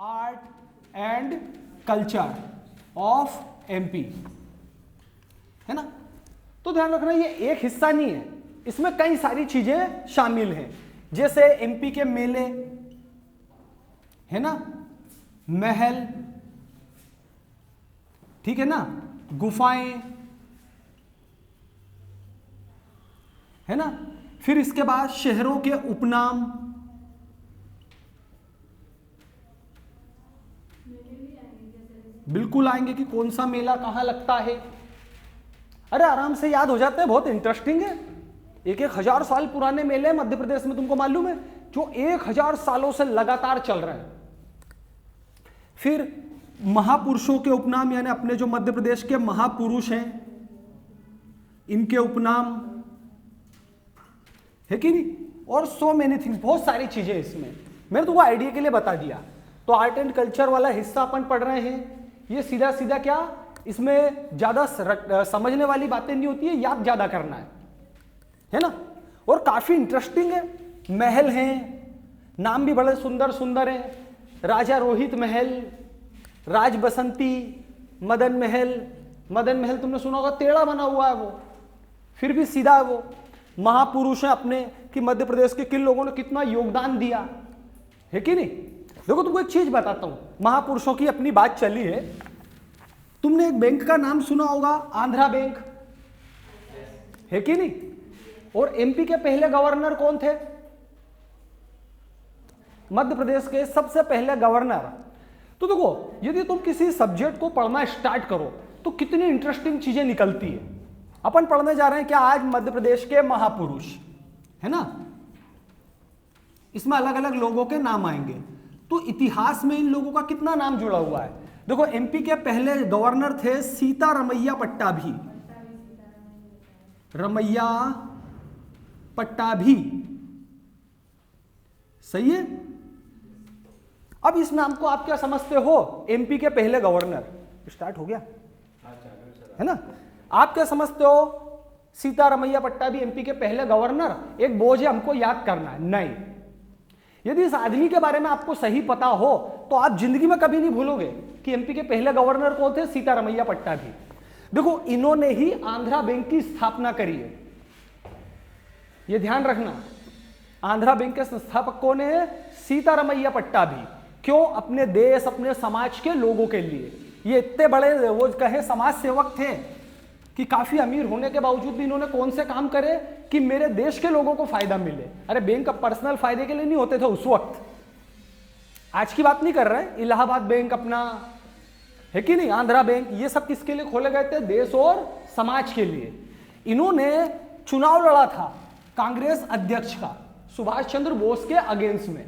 Art and culture of MP, है ना। तो ध्यान रखना ये एक हिस्सा नहीं है, इसमें कई सारी चीजें शामिल हैं, जैसे एमपी के मेले, है ना, महल, ठीक है ना, गुफाएं, है ना, फिर इसके बाद शहरों के उपनाम, बिल्कुल आएंगे कि कौन सा मेला कहां लगता है। अरे आराम से याद हो जाते हैं, बहुत इंटरेस्टिंग है। 1000 साल पुराने मेले मध्य प्रदेश में, तुमको मालूम है, जो 1000 सालों से लगातार चल रहे हैं। फिर महापुरुषों के उपनाम, यानी अपने जो मध्य प्रदेश के महापुरुष हैं इनके उपनाम, है कि नहीं, और सो मेनी थिंग्स, बहुत सारी चीजें इसमें मैंने तुमको आइडिया के लिए बता दिया। तो आर्ट एंड कल्चर वाला हिस्सा अपन पढ़ रहे हैं, ये सीधा सीधा क्या, इसमें ज्यादा समझने वाली बातें नहीं होती है, याद ज्यादा करना है ना, और काफी इंटरेस्टिंग है। महल हैं, नाम भी बड़े सुंदर सुंदर हैं, राजा रोहित महल, राज बसंती, मदन महल। मदन महल तुमने सुना होगा, टेढ़ा बना हुआ है वो, फिर भी सीधा है वो। महापुरुष हैं अपने, कि मध्य प्रदेश के किन लोगों ने कितना योगदान दिया, है कि नहीं। देखो तुमको एक चीज बताता हूं, महापुरुषों की अपनी बात चली है, तुमने एक बैंक का नाम सुना होगा, आंध्रा बैंक, है कि नहीं। और एमपी के पहले गवर्नर कौन थे, मध्य प्रदेश के सबसे पहले गवर्नर। तो देखो यदि तुम किसी सब्जेक्ट को पढ़ना स्टार्ट करो तो कितनी इंटरेस्टिंग चीजें निकलती है। अपन पढ़ने जा रहे हैं क्या आज, मध्य प्रदेश के महापुरुष, है ना, इसमें अलग अलग लोगों के नाम आएंगे। तो इतिहास में इन लोगों का कितना नाम जुड़ा हुआ है। देखो एमपी के पहले गवर्नर थे सीता रमैया पट्टाभी, रमैया पट्टाभी, सही है। अब इस नाम को आप क्या समझते हो, एमपी के पहले गवर्नर, स्टार्ट हो गया, है ना। आप क्या समझते हो, सीता रमैया पट्टाभी एमपी के पहले गवर्नर, एक बोझ है हमको याद करना है, नहीं। यदि इस आदमी के बारे में आपको सही पता हो तो आप जिंदगी में कभी नहीं भूलोगे कि एमपी के पहले गवर्नर कौन थे, सीता रमैया पट्टाभी। देखो इन्होंने ही आंध्रा बैंक की स्थापना करी है, ये ध्यान रखना। आंध्रा बैंक के संस्थापक कौन है, सीता रमैया पट्टाभी। क्यों, अपने देश अपने समाज के लोगों के लिए। ये इतने बड़े वो कहे समाज सेवक थे कि काफी अमीर होने के बावजूद भी इन्होंने कौन से काम करे कि मेरे देश के लोगों को फायदा मिले। अरे बैंक का पर्सनल फायदे के लिए नहीं होते थे उस वक्त, आज की बात नहीं कर रहे हैं। इलाहाबाद बैंक अपना, है कि नहीं, आंध्रा बैंक, ये सब किसके लिए खोले गए थे, देश और समाज के लिए। इन्होंने चुनाव लड़ा था कांग्रेस अध्यक्ष का, सुभाष चंद्र बोस के अगेंस्ट में,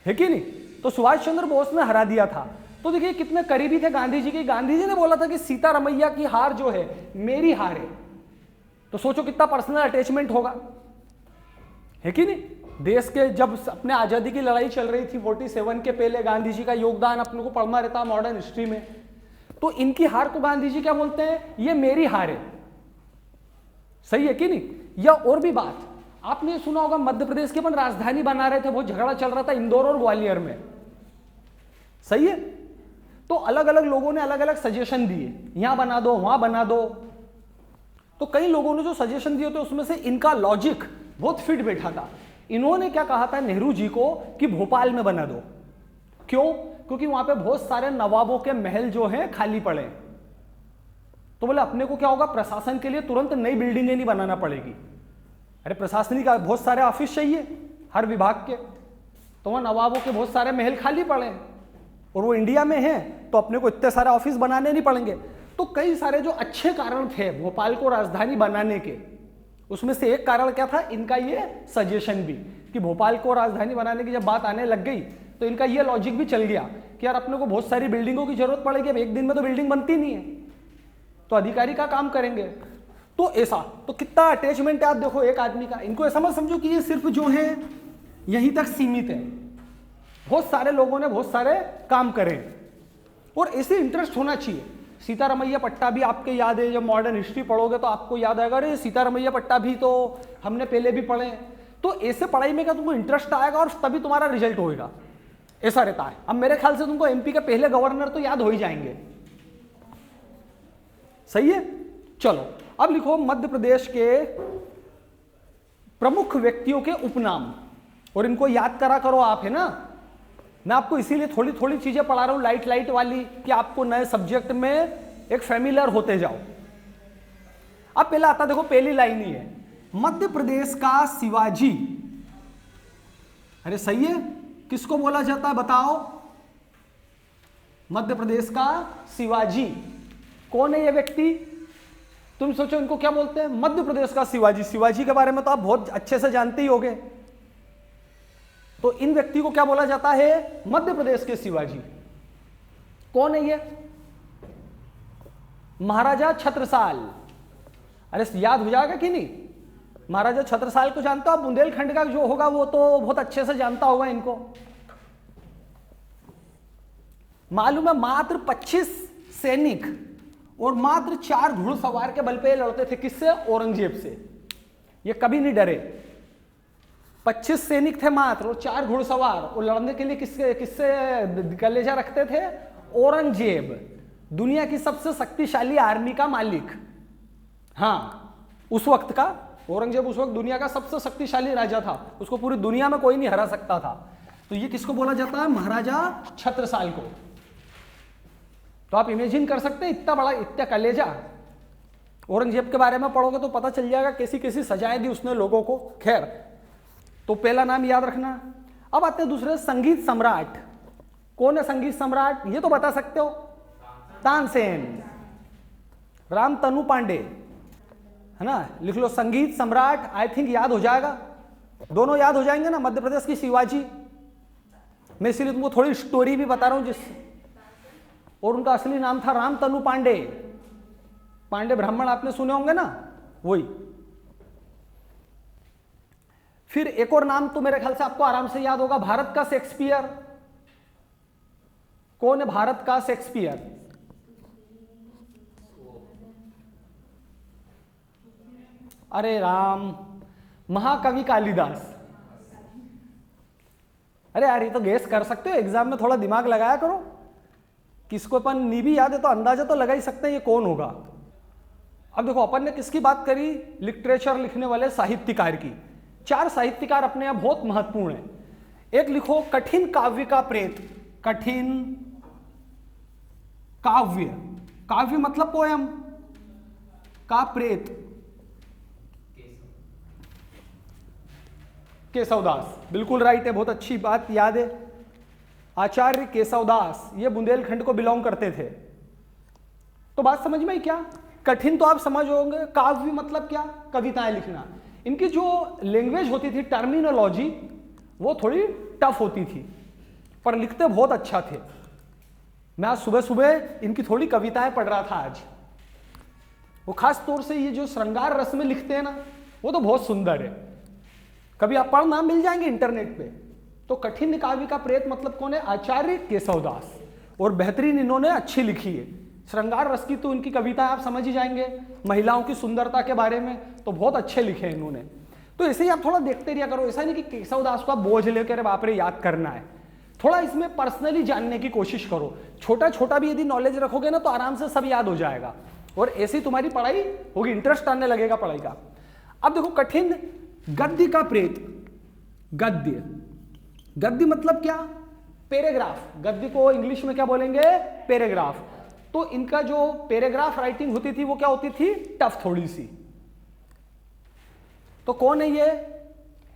है कि नहीं। तो सुभाष चंद्र बोस ने हरा दिया था। तो देखिए कितने करीबी थे गांधी जी के। गांधी जी ने बोला था कि सीता रमैया की हार जो है मेरी हार है। तो सोचो कितना पर्सनल अटैचमेंट होगा, है कि नहीं। देश के जब अपने आजादी की लड़ाई चल रही थी 47 के पहले, गांधी जी का योगदान अपने को पढ़ना रहता है मॉडर्न हिस्ट्री में। तो इनकी हार को गांधी जी क्या बोलते हैं, ये मेरी हार है, सही है कि नहीं। या और भी बात आपने सुना होगा, मध्य प्रदेश की अपन राजधानी बना रहे थे, बहुत झगड़ा चल रहा था इंदौर और ग्वालियर में, सही है। तो अलग अलग लोगों ने अलग अलग सजेशन दिए, यहां बना दो वहां बना दो। तो कई लोगों ने जो सजेशन दिए थे उसमें से इनका लॉजिक बहुत फिट बैठा था। इन्होंने क्या कहा था नेहरू जी को कि भोपाल में बना दो। क्यों, क्योंकि वहां पे बहुत सारे नवाबों के महल जो हैं खाली पड़े। तो बोले अपने को क्या होगा, प्रशासन के लिए तुरंत नई बिल्डिंगें नहीं बनाना पड़ेगी। अरे प्रशासनिक बहुत सारे ऑफिस चाहिए हर विभाग के, तो वहां नवाबों के बहुत सारे महल खाली पड़े हैं और वो इंडिया में हैं, तो अपने को इतने सारे ऑफिस बनाने नहीं पड़ेंगे। तो कई सारे जो अच्छे कारण थे भोपाल को राजधानी बनाने के, उसमें से एक कारण क्या था, इनका ये सजेशन भी कि भोपाल को राजधानी बनाने की जब बात आने लग गई तो इनका ये लॉजिक भी चल गया कि यार अपने को बहुत सारी बिल्डिंगों की जरूरत पड़ेगी, अब एक दिन में तो बिल्डिंग बनती नहीं है, तो अधिकारी का काम करेंगे। तो ऐसा, तो कितना अटैचमेंट है आप देखो एक आदमी का। इनको ऐसा मत समझो कि ये सिर्फ जो है यहीं तक सीमित है, बहुत सारे लोगों ने बहुत सारे काम करे और ऐसे इंटरेस्ट होना चाहिए। सीता रमैया पट्टाभी आपके याद है, जब मॉडर्न हिस्ट्री पढ़ोगे तो आपको याद आएगा, अरे सीता रमैया पट्टाभी तो हमने पहले भी पढ़े। तो ऐसे पढ़ाई में क्या तुमको इंटरेस्ट आएगा और तभी तुम्हारा रिजल्ट होएगा। ऐसा रहता है। अब मेरे ख्याल से तुमको एमपी के पहले गवर्नर तो याद हो ही जाएंगे, सही है। चलो अब लिखो मध्य प्रदेश के प्रमुख व्यक्तियों के उपनाम, और इनको याद करा करो आप, है ना। मैं आपको इसीलिए थोड़ी थोड़ी चीजें पढ़ा रहा हूं लाइट लाइट वाली, कि आपको नए सब्जेक्ट में एक फेमिलियर होते जाओ। अब पहला आता, देखो पहली लाइन ही है, मध्य प्रदेश का शिवाजी। अरे सही है, किसको बोला जाता है बताओ? मध्य प्रदेश का शिवाजी। कौन है ये व्यक्ति? तुम सोचो इनको क्या बोलते हैं? मध्य प्रदेश का शिवाजी। शिवाजी के बारे में तो आप बहुत अच्छे से जानते ही होंगे। तो इन व्यक्ति को क्या बोला जाता है? मध्य प्रदेश के शिवाजी। कौन है ये? महाराजा छत्रसाल। अरे याद हो जाएगा कि नहीं? महाराजा छत्रसाल को जानते हो आप? बुंदेलखंड का जो होगा वो तो बहुत अच्छे से जानता होगा इनको। मालूम है, मात्र 25 सैनिक और मात्र 4 घुड़सवार के बल पे लड़ते थे। किससे? औरंगजेब से। ये कभी नहीं डरे। 25 सैनिक थे मात्र और 4 घुड़सवार, और लड़ने के लिए किससे कलेजा रखते थे? औरंगजेब, दुनिया की सबसे शक्तिशाली आर्मी का मालिक। हाँ, उस वक्त का औरंगजेब उस वक्त दुनिया का सबसे शक्तिशाली राजा था, उसको पूरी दुनिया में कोई नहीं हरा सकता था। तो ये किसको बोला जाता है? महाराजा छत्रसाल को। तो आप इमेजिन कर सकते हैं इतना बड़ा, इतना कलेजा। औरंगजेब के बारे में पढ़ोगे तो पता चल जाएगा कैसी कैसी सजाएं दी उसने लोगों को। खैर, तो पहला नाम याद रखना। अब आते हैं दूसरे, संगीत सम्राट। कौन है संगीत सम्राट? ये तो बता सकते हो, तानसेन, रामतनु पांडे, है ना। लिख लो संगीत सम्राट, आई थिंक याद हो जाएगा। दोनों याद हो जाएंगे ना, मध्य प्रदेश की शिवाजी। मैं इसीलिए तुमको थोड़ी स्टोरी भी बता रहा हूं और उनका असली नाम था रामतनु पांडे। पांडे ब्राह्मण आपने सुने होंगे ना, वही। फिर एक और नाम तो मेरे ख्याल से आपको आराम से याद होगा, भारत का शेक्सपियर। कौन है भारत का शेक्सपियर? अरे राम, महाकवि कालिदास। अरे यार, ये तो गेस कर सकते हो, एग्जाम में थोड़ा दिमाग लगाया करो। किसको अपन नहीं भी याद है तो अंदाजा तो लगा ही सकते हैं ये कौन होगा। अब देखो, अपन ने किसकी बात करी? लिटरेचर लिखने वाले साहित्यकार की। 4 साहित्यकार अपने आप बहुत महत्वपूर्ण है। एक लिखो, कठिन काव्य का प्रेत। कठिन काव्य, काव्य मतलब पोयम, का प्रेत केशवदास। बिल्कुल राइट है, बहुत अच्छी बात याद है। आचार्य केशवदास, ये बुंदेलखंड को बिलोंग करते थे। तो बात समझ में आई क्या? कठिन तो आप समझ होंगे, काव्य मतलब क्या? कविताएं लिखना। इनकी जो लैंग्वेज होती थी, टर्मिनोलॉजी, वो थोड़ी टफ होती थी, पर लिखते बहुत अच्छा थे। मैं आज सुबह सुबह इनकी थोड़ी कविताएं पढ़ रहा था आज। वो खास तौर से ये जो श्रृंगार रस में लिखते हैं ना, वो तो बहुत सुंदर है। कभी आप पढ़ना, मिल जाएंगे इंटरनेट पे। तो कठिन काव्य का प्रेत मतलब कौन है? आचार्य केशवदास। और बेहतरीन इन्होंने अच्छी लिखी है। श्रृंगार रस की तो इनकी कविता आप समझ ही जाएंगे, महिलाओं की सुंदरता के बारे में तो बहुत अच्छे लिखे हैं इन्होंने। तो ऐसे ही आप थोड़ा देखते रहिया करो। ऐसा नहीं कि केशवदास को आप बोझ लेकर बाप रे याद करना है। थोड़ा इसमें पर्सनली जानने की कोशिश करो। छोटा छोटा भी यदि नॉलेज रखोगे ना तो आराम से सब याद हो जाएगा, और ऐसी तुम्हारी पढ़ाई होगी, इंटरेस्ट आने लगेगा पढ़ाई का। अब देखो, कठिन गद्य का प्रेत। गद्य, गद्य मतलब क्या? पैराग्राफ। गद्य को इंग्लिश में क्या बोलेंगे? पैराग्राफ। तो इनका जो पैराग्राफ राइटिंग होती थी वो क्या होती थी? टफ थोड़ी सी। तो कौन है ये?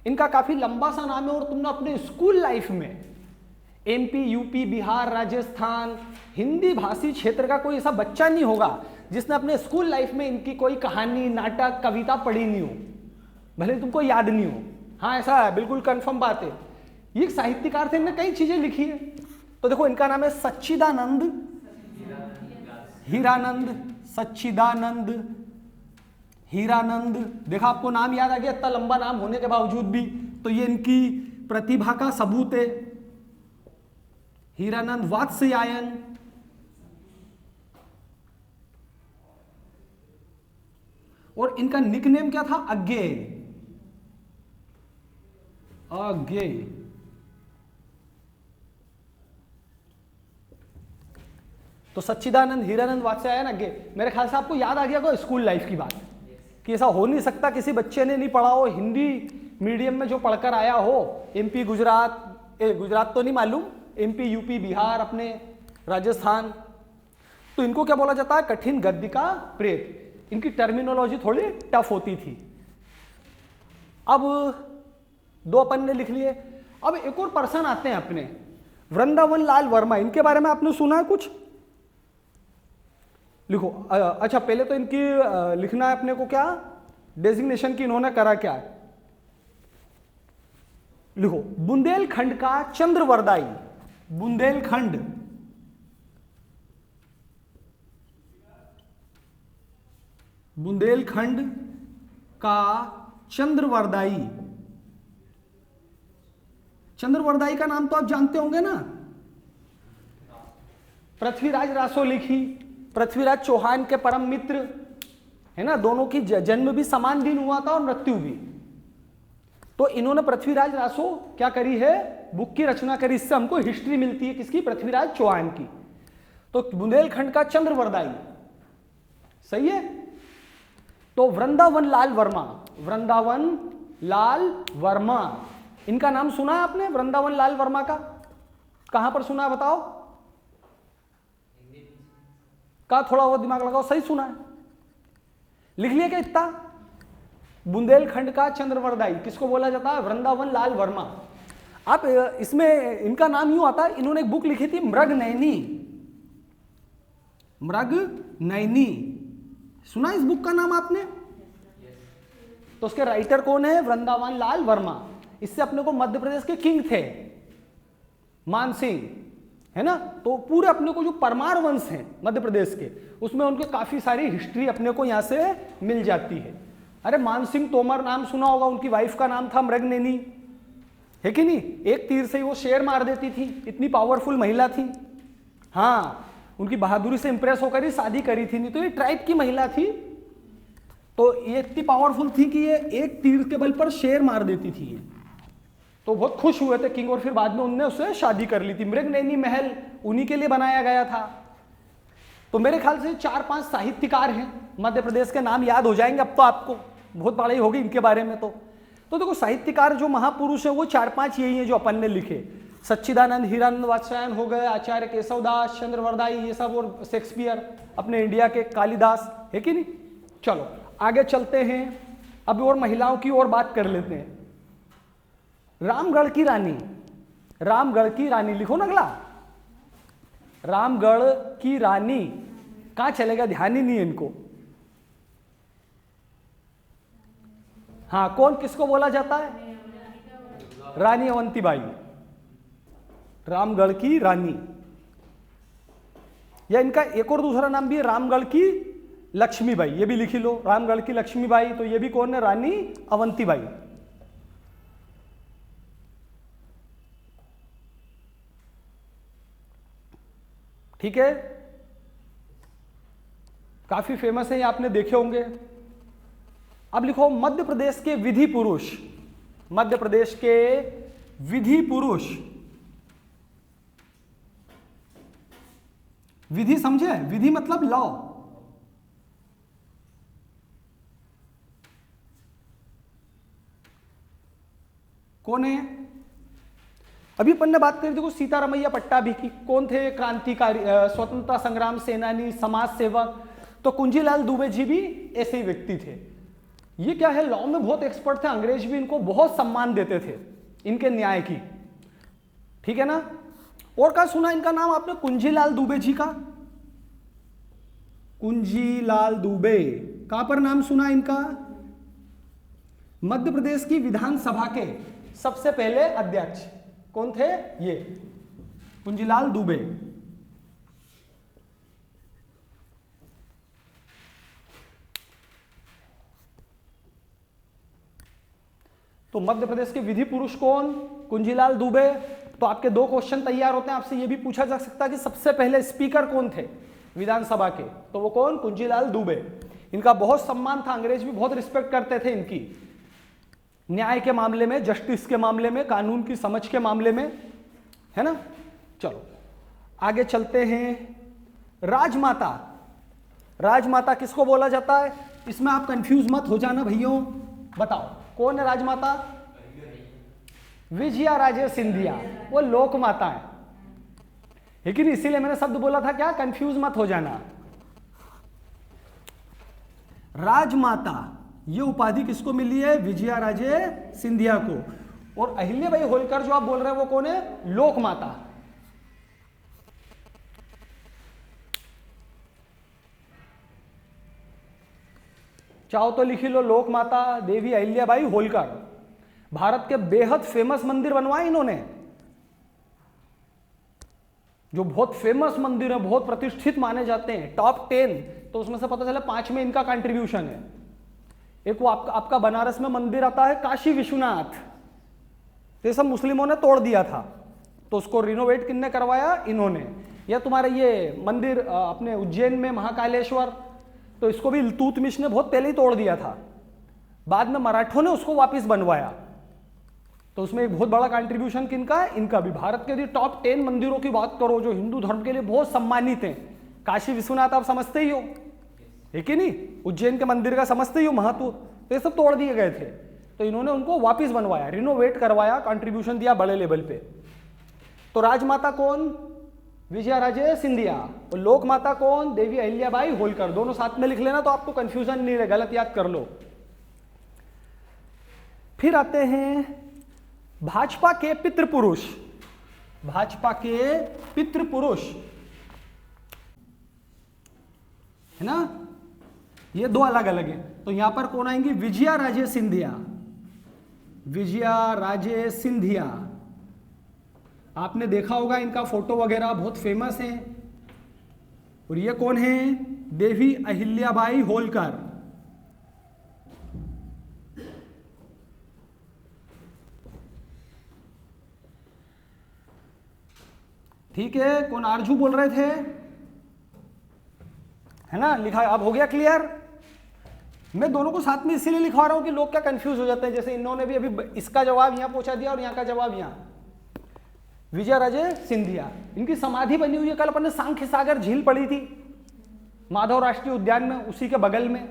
इनका काफी लंबा सा नाम है, और तुमने अपने स्कूल लाइफ में एमपी, यूपी, बिहार, राजस्थान, हिंदी भाषी क्षेत्र का कोई ऐसा बच्चा नहीं होगा जिसने अपने स्कूल लाइफ में इनकी कोई कहानी, नाटक, कविता पढ़ी नहीं हो, भले तुमको याद नहीं हो। हाँ, ऐसा है, बिल्कुल कंफर्म बात है। ये साहित्यकार थे, इनने कई चीजें लिखी है। तो देखो, इनका नाम है सच्चिदानंद हीरानंद। सच्चिदानंद हीरानंद। देखा, आपको नाम याद आ गया इतना लंबा नाम होने के बावजूद भी। तो ये इनकी प्रतिभा का सबूत है। हीरानंद वात्स्यायन। और इनका निकनेम क्या था? अज्ञेय। अज्ञेय। तो सच्चिदानंद हीरानंद वात्स्यायन आगे, मेरे ख्याल से आपको याद आ गया कोई स्कूल लाइफ की बात कि ऐसा हो नहीं सकता किसी बच्चे ने नहीं पढ़ा हो, हिंदी मीडियम में जो पढ़कर आया हो, एमपी गुजरात तो नहीं मालूम, एमपी यूपी बिहार अपने राजस्थान, तो इनको क्या बोला जाता है, कठिन गद्य का प्रेत। इनकी टर्मिनोलॉजी थोड़ी टफ होती थी। अब दो अपन ने लिख लिए। अब एक और पर्सन आते हैं अपने, वृंदावन लाल वर्मा, इनके बारे में आपने सुना है कुछ? लिखो। अच्छा पहले तो इनकी लिखना है अपने को, क्या डेजिग्नेशन की इन्होंने करा क्या है, लिखो। बुंदेलखंड का चंद्रवरदाई, बुंदेलखंड का चंद्रवरदाई। चंद्रवरदाई का नाम तो आप जानते होंगे ना, पृथ्वीराज रासो लिखी, पृथ्वीराज चौहान के परम मित्र है ना, दोनों की जन्म भी समान दिन हुआ था और मृत्यु भी। तो इन्होंने पृथ्वीराज रासो क्या करी है, बुक की रचना करी, इससे हमको हिस्ट्री मिलती है किसकी, पृथ्वीराज चौहान की। तो बुंदेलखंड का चंद्रवरदाई सही है। तो वृंदावन लाल वर्मा, वृंदावन लाल वर्मा, इनका नाम सुना है आपने, वृंदावन लाल वर्मा का? कहां पर सुना है बताओ? का थोड़ा और दिमाग लगाओ, सही सुना है, लिख लिया क्या इतना? बुंदेलखंड का चंद्रवरदाई किसको बोला जाता है, वृंदावन लाल वर्मा। आप इसमें इनका नाम यूं आता है, इन्होंने एक बुक लिखी थी मृगनयनी, मृगनयनी, सुना इस बुक का नाम आपने? तो उसके राइटर कौन है, वृंदावन लाल वर्मा। इससे अपने को मध्य प्रदेश के किंग थे मान सिंह, है ना, तो पूरे अपने को जो परमार वंश हैं मध्य प्रदेश के, उसमें उनके काफी सारी हिस्ट्री अपने को यहां से मिल जाती है। अरे मान सिंह तोमर नाम सुना होगा, उनकी वाइफ का नाम था मृगनयनी, है कि नहीं? एक तीर से ही वो शेर मार देती थी, इतनी पावरफुल महिला थी। हाँ, उनकी बहादुरी से इंप्रेस होकर ही शादी करी थी, नहीं तो ये ट्राइब की महिला थी, तो ये इतनी पावरफुल थी कि ये एक तीर के बल पर शेर मार देती थी ये। तो बहुत खुश हुए थे किंग, और फिर बाद में उनने उससे शादी कर ली थी। मृगनयनी महल उन्हीं के लिए बनाया गया था। तो मेरे ख्याल से 4-5 साहित्यकार हैं मध्य प्रदेश के, नाम याद हो जाएंगे अब तो आपको, बहुत पढ़ाई होगी इनके बारे में। तो देखो साहित्यकार जो महापुरुष है वो 4-5 यही हैं जो अपन ने लिखे। सच्चिदानंद हीरानंद वात्स्यायन हो गए, आचार्य केशवदास, चंद्रवरदाई, ये सब, और शेक्सपियर अपने इंडिया के, कालिदास, है कि नहीं। चलो आगे चलते हैं, अब और महिलाओं की और बात कर लेते हैं। रामगढ़ की रानी, रामगढ़ की रानी लिखो ना अगला, रामगढ़ की रानी कहां चलेगा, ध्यान ही नहीं है इनको। हाँ, कौन किसको बोला जाता है, रानी अवंतीबाई, रामगढ़ की रानी। या इनका एक और दूसरा नाम भी है रामगढ़ की लक्ष्मीबाई, ये भी लिखी लो, रामगढ़ की लक्ष्मीबाई। तो ये भी कौन है, रानी अवंतीबाई। ठीक है, काफी फेमस है, ये आपने देखे होंगे। अब लिखो मध्य प्रदेश के विधि पुरुष, मध्य प्रदेश के विधि पुरुष, विधि समझे, विधि मतलब लॉ, कौन है? अभी अपन ने बात करी, देखो सीतारमैया पट्टाभी की, कौन थे, क्रांतिकारी, स्वतंत्रता संग्राम सेनानी, समाज सेवक। तो कुंजीलाल दुबे जी भी ऐसे ही व्यक्ति थे। ये क्या है, लॉ में बहुत एक्सपर्ट थे, अंग्रेज भी इनको बहुत सम्मान देते थे इनके न्याय की, ठीक है ना। और क्या सुना इनका नाम आपने, कुंजीलाल दुबे जी का, कुंजीलाल दुबे, कहां पर नाम सुना इनका, मध्य प्रदेश की विधानसभा के सबसे पहले अध्यक्ष कौन थे, ये कुंजीलाल दुबे। तो मध्य प्रदेश के विधि पुरुष कौन, कुंजीलाल दुबे। तो आपके 2 क्वेश्चन तैयार होते हैं, आपसे यह भी पूछा जा सकता है कि सबसे पहले स्पीकर कौन थे विधानसभा के, तो वो कौन, कुंजीलाल दुबे। इनका बहुत सम्मान था, अंग्रेज भी बहुत रिस्पेक्ट करते थे इनकी, न्याय के मामले में, जस्टिस के मामले में, कानून की समझ के मामले में, है ना। चलो आगे चलते हैं। राजमाता, राजमाता किसको बोला जाता है? इसमें आप कंफ्यूज मत हो जाना भैयों, बताओ कौन है राजमाता? विजया राजे सिंधिया, वो लोक माता है, लेकिन इसीलिए मैंने शब्द बोला था क्या, कंफ्यूज मत हो जाना। राजमाता ये उपाधि किसको मिली है? विजया राजे सिंधिया को। और अहिल्याबाई होलकर जो आप बोल रहे हैं वो कौन है? लोक माता। चाहो तो लिखी लो, लोक माता देवी अहिल्याबाई होलकर। भारत के बेहद फेमस मंदिर बनवाए इन्होंने, जो बहुत फेमस मंदिर है, बहुत प्रतिष्ठित माने जाते हैं, टॉप 10, तो उसमें से पता चला 5 में इनका कंट्रीब्यूशन है। एक वो आपका बनारस में मंदिर आता है काशी विश्वनाथ, ये सब मुस्लिमों ने तोड़ दिया था, तो उसको रिनोवेट किसने करवाया? इन्होंने। या तुम्हारे ये मंदिर अपने उज्जैन में महाकालेश्वर, तो इसको भी इल्तुतमिश ने बहुत पहले ही तोड़ दिया था, बाद में मराठों ने उसको वापस बनवाया, तो उसमें एक बहुत बड़ा कंट्रीब्यूशन किनका है? इनका भी। भारत के यदि टॉप 10 मंदिरों की बात करो जो हिंदू धर्म के लिए बहुत सम्मानित हैं, काशी विश्वनाथ आप समझते ही हो, है कि नहीं? उज्जैन के मंदिर का समझते ही हो महत्व, तो ये सब तोड़ दिए गए थे, तो इन्होंने उनको वापस बनवाया, रिनोवेट करवाया, कंट्रीब्यूशन दिया बड़े लेवल पे। तो राजमाता कौन? विजया राजे सिंधिया। और लोक माता कौन? देवी अहिल्याबाई होलकर। दोनों साथ में लिख लेना तो आपको कंफ्यूजन नहीं रहे, गलत याद कर लो। फिर आते हैं भाजपा के पितृपुरुष। भाजपा के पितृपुरुष है ना, ये दो अलग अलग है, तो यहां पर कौन आएंगी? विजया राजे सिंधिया। विजया राजे सिंधिया, आपने देखा होगा इनका फोटो वगैरह बहुत फेमस है। और ये कौन है? देवी अहिल्याबाई होलकर। ठीक है, कौन? आरजू बोल रहे थे, है ना? लिखा, अब हो गया क्लियर? मैं दोनों को साथ में इसीलिए लिखवा रहा हूं कि लोग क्या कंफ्यूज हो जाते हैं, जैसे इन्होंने भी अभी इसका जवाब यहां पूछा दिया और यहां का जवाब यहां। विजया राजे सिंधिया, इनकी समाधि बनी हुई है, कल अपन ने सांख्य सागर झील पढ़ी थी माधव राष्ट्रीय उद्यान में, उसी के बगल में,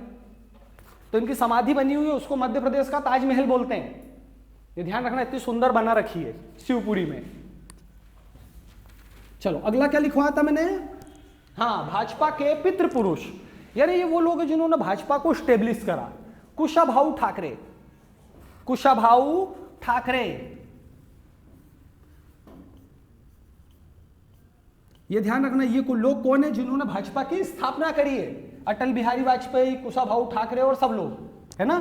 तो इनकी समाधि बनी हुई है, उसको मध्य प्रदेश का ताजमहल बोलते हैं। ये ध्यान रखना, इतनी सुंदर बना रखी है शिवपुरी में। चलो अगला क्या लिखवाया था मैंने? हाँ, भाजपा के पितृपुरुष, यानी ये वो लोग हैं जिन्होंने भाजपा को स्टेब्लिश करा। कुशाभाऊ ठाकरे, कुशाभाऊ ठाकरे, ये ध्यान रखना, ये लोग कौन है जिन्होंने भाजपा की स्थापना करी है? अटल बिहारी वाजपेयी, कुशाभाऊ ठाकरे और सब लोग, है ना?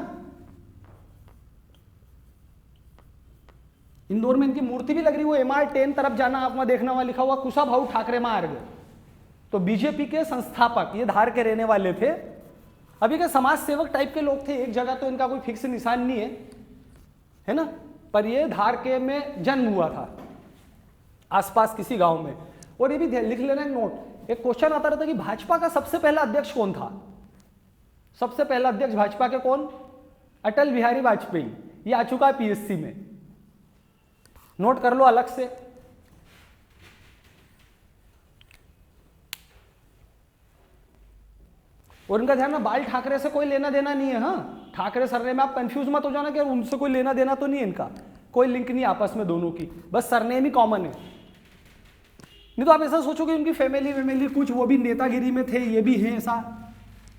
इंदौर में इनकी मूर्ति भी लग रही है, वो MR10 तरफ जाना, आप वहां देखना, वहां लिखा हुआ कुशाभाऊ ठाकरे मार्ग। तो बीजेपी के संस्थापक ये धार के रहने वाले थे। अभी के समाज सेवक टाइप के लोग थे, एक जगह तो इनका कोई फिक्स निशान नहीं है ना? पर ये धार के में जन्म हुआ था, आसपास किसी गांव में। और ये भी लिख लेना नोट, एक क्वेश्चन आता रहता कि भाजपा का सबसे पहला अध्यक्ष कौन था? सबसे पहला अध्यक्ष भाजपा के कौन? अटल बिहारी वाजपेयी। ये आ चुका है PSC में, नोट कर लो अलग से। और इनका ध्यान में बाल ठाकरे से कोई लेना देना नहीं है। हाँ, ठाकरे सरनेम में आप कंफ्यूज मत हो जाना कि उनसे कोई लेना देना तो नहीं है, इनका कोई लिंक नहीं आपस में दोनों की, बस सरनेम ही कॉमन है। नहीं तो आप ऐसा सोचोगे उनकी फैमिली कुछ वो भी नेतागिरी में थे, ये भी हैं,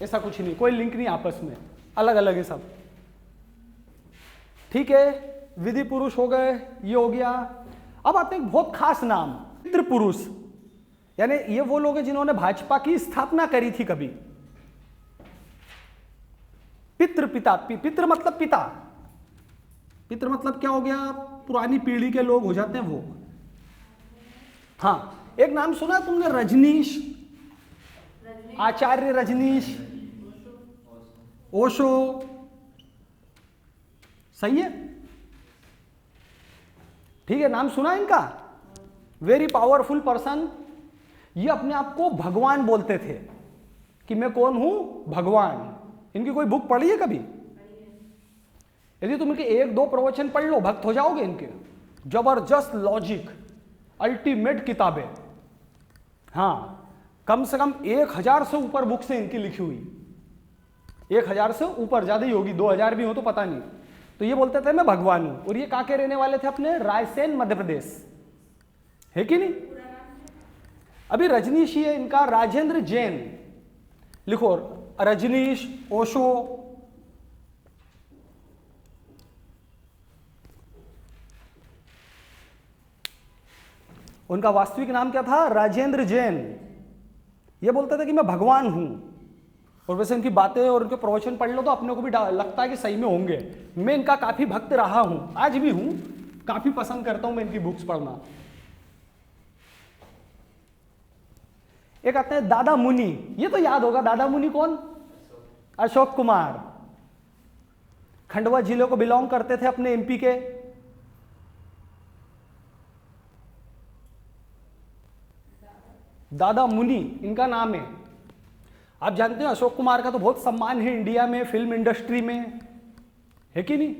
ऐसा कुछ नहीं, कोई लिंक नहीं आपस में, अलग अलग है सब। ठीक है, विधि पुरुष हो गए, ये हो गया। अब आते हैं बहुत खास नाम, पितृपुरुष, यानी ये वो लोग हैं जिन्होंने भाजपा की स्थापना करी थी कभी। पितृ पिता, पितृ मतलब पिता, पितृ मतलब क्या हो गया? पुरानी पीढ़ी के लोग हो जाते हैं वो। हाँ, एक नाम सुना तुमने, रजनीश, आचार्य रजनीश ओशो, सही है? ठीक है, नाम सुना इनका? Very powerful person. ये अपने आप को भगवान बोलते थे कि मैं कौन हूं? भगवान। इनकी कोई बुक पढ़ी है कभी? यदि तुम इनके 1-2 प्रवचन पढ़ लो, भक्त हो जाओगे इनके। जबरदस्त लॉजिक, अल्टीमेट किताबें। हाँ, कम से कम 1000 से ऊपर बुक्स हैं इनकी लिखी हुई, 1000 से ऊपर, ज्यादा ही होगी, 2000 भी हो तो पता नहीं। तो ये बोलते थे मैं भगवान हूं। और ये कहां के रहने वाले थे? अपने रायसेन मध्य प्रदेश, है कि नहीं? अभी रजनीश ही है इनका, राजेंद्र जैन लिखो, रजनीश ओशो, उनका वास्तविक नाम क्या था? राजेंद्र जैन। ये बोलते थे कि मैं भगवान हूं। और वैसे इनकी बातें और उनके प्रवचन पढ़ लो तो अपने को भी लगता है कि सही में होंगे। मैं इनका काफी भक्त रहा हूं, आज भी हूं, काफी पसंद करता हूं मैं इनकी बुक्स पढ़ना। एक आते हैं दादा मुनि, ये तो याद होगा, दादा मुनि कौन? अशोक कुमार, खंडवा जिले को बिलोंग करते थे अपने एमपी के। दादा मुनि इनका नाम है। आप जानते हैं अशोक कुमार का तो बहुत सम्मान है इंडिया में, फिल्म इंडस्ट्री में, है कि नहीं?